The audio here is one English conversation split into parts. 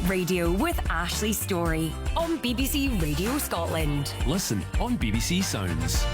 Radio with Ashley Storrie on BBC Radio Scotland. Listen on BBC Sounds.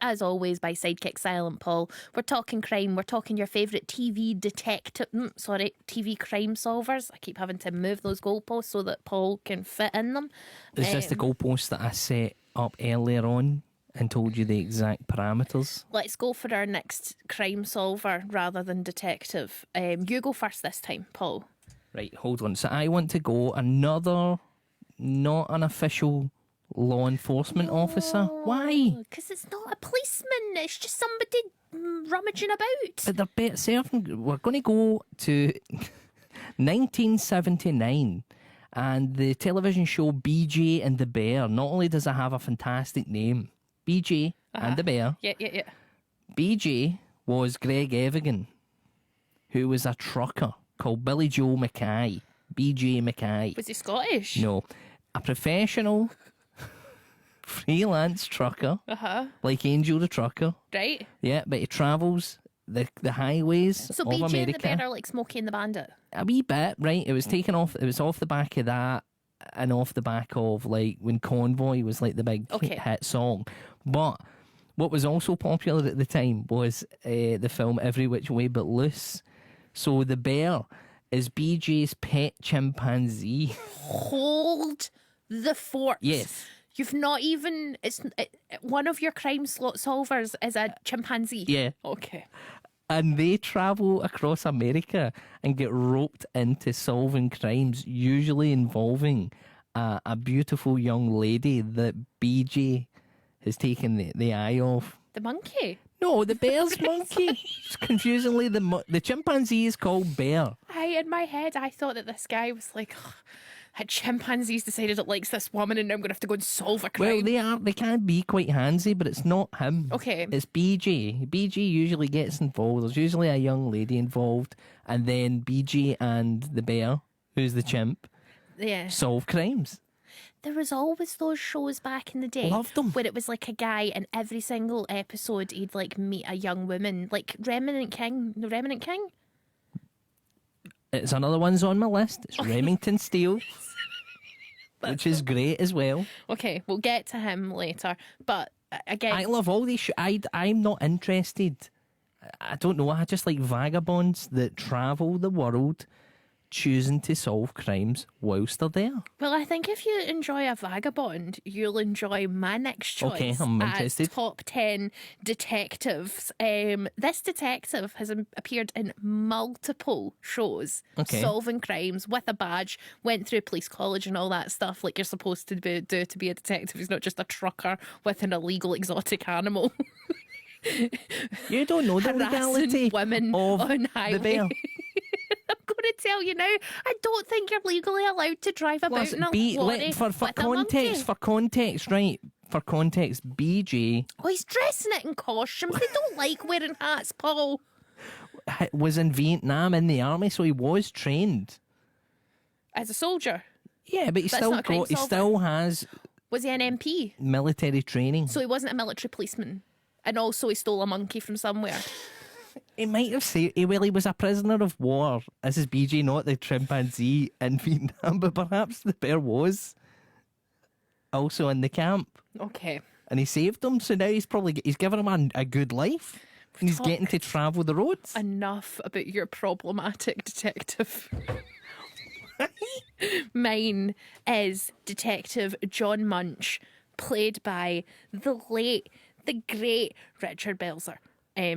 As always, by Sidekick Silent Paul. We're talking crime. We're talking your favourite TV TV crime solvers. I keep having to move those goalposts so that Paul can fit in them. Is this the goalpost that I set up earlier on and told you the exact parameters? Let's go for our next crime solver rather than detective. You go first this time, Paul. Right, hold on. So I want to go another not an official law enforcement officer. Why? Because it's not a policeman. It's just somebody rummaging about. But they're better certain. We're going to go to 1979. And the television show BJ and the Bear, not only does it have a fantastic name, BJ and the bear. Yeah. BJ was Greg Evigan, who was a trucker called Billy Joe Mackay. BJ Mackay. Was he Scottish? No. A professional freelance trucker, like Angel the Trucker. Right. Yeah, but he travels the highways So of BJ America. and the bear are like Smokey and the Bandit. A wee bit, right? It was taken off. It was off the back of that, and off the back of like when Convoy was like the big hit song. But what was also popular at the time was the film Every Which Way But Loose. So the bear is BJ's pet chimpanzee. Hold the fort. Yes. You've not even. One of your crime solvers is a chimpanzee. Yeah. Okay. And they travel across America and get roped into solving crimes, usually involving a beautiful young lady that BJ has taken the eye off. The monkey. No, the bear's monkey. Confusingly, the chimpanzee is called Bear. In my head, I thought that this guy was like, a chimpanzee's decided it likes this woman, and now I'm going to have to go and solve a crime. Well, they can be quite handsy, but it's not him. Okay. It's BJ. BJ usually gets involved. There's usually a young lady involved, and then BJ and the bear, who's the chimp, solve crimes. There was always those shows back in the day. Loved them. Where it was like a guy, and every single episode he'd like meet a young woman, like Remnant King. The Remnant King? It's another one's on my list. It's Remington Steele, which is great as well. Okay, we'll get to him later. But again, I love all these. I'm not interested. I don't know. I just like vagabonds that travel the world, choosing to solve crimes whilst they're there. well, I think if you enjoy a vagabond, you'll enjoy my next choice. Okay, I'm as interested. top 10 detectives. This detective has appeared in multiple shows, solving crimes with a badge, went through police college and all that stuff like you're supposed to do to be a detective. He's not just a trucker with an illegal exotic animal. You don't know the legality women of on highway. the bear. I'm going to tell you now, I don't think you're legally allowed to drive about in a lorry for with a context, monkey. for context, right? For context, BJ Oh, he's dressing it in costumes. They don't like wearing hats, Paul. was in Vietnam in the army, so he was trained. As a soldier. Yeah, but That's not a crime he solver. still has Was he an MP? military training. So he wasn't a military policeman. And also he stole a monkey from somewhere. He might have said he was a prisoner of war. This is BJ, not the chimpanzee in Vietnam, but perhaps the bear was also in the camp, Okay. and he saved him. So now he's given him a good life, and he's getting to travel the roads. Enough about your problematic detective. Mine is Detective John Munch, played by the late, the great Richard Belzer,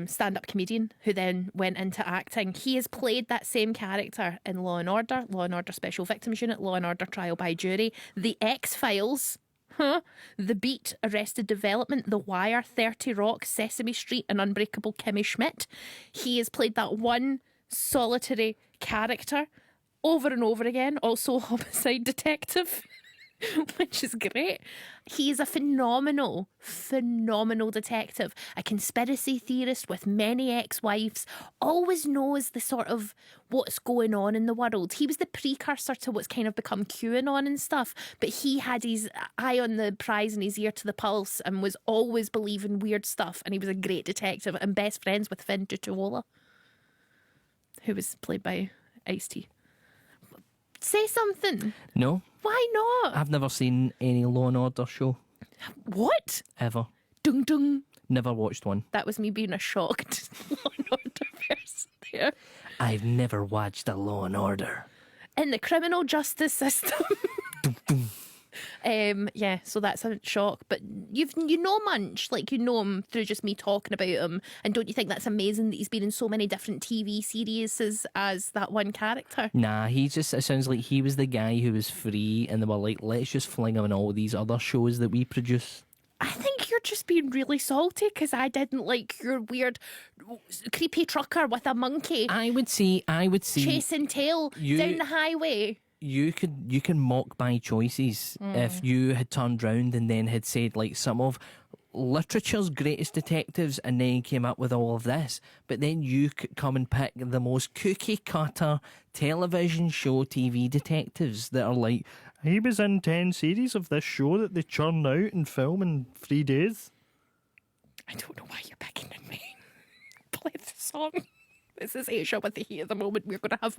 stand-up comedian who then went into acting. He has played that same character in Law and Order Special Victims Unit, Law and Order Trial by Jury, The X-Files, The Beat, Arrested Development, The Wire, 30 Rock, Sesame Street, and Unbreakable Kimmy Schmidt. He has played that one solitary character over and over again, also homicide detective, which is great. He is a phenomenal detective, a conspiracy theorist with many ex-wives, always knows the sort of what's going on in the world. He was the precursor to what's kind of become QAnon and stuff, but he had his eye on the prize and his ear to the pulse and was always believing weird stuff, and he was a great detective and best friends with Finn Dutuola, who was played by Ice-T. Say something. No, Why not? I've never seen any Law and Order show What? ever. Dung dung. Never watched one. That was me being a shocked Law and Order person there. I've never watched a Law and Order. In the criminal justice system. Yeah, so that's a shock. But you know Munch, like you know him through just me talking about him. And don't you think that's amazing that he's been in so many different TV series as that one character? Nah, it sounds like he was the guy who was free, and they were like, let's just fling him in all these other shows that we produce. I think you're just being really salty because I didn't like your weird, creepy trucker with a monkey I would see chasing tail down the highway. you can mock my choices if you had turned round and then had said like some of literature's greatest detectives and then came up with all of this. But then you could come and pick the most cookie cutter television show TV detectives that are like, he was in 10 series of this show that they churn out and film in 3 days. I don't know why you're picking on me. Play the song. This is Asia with the heat of the moment. We're going to have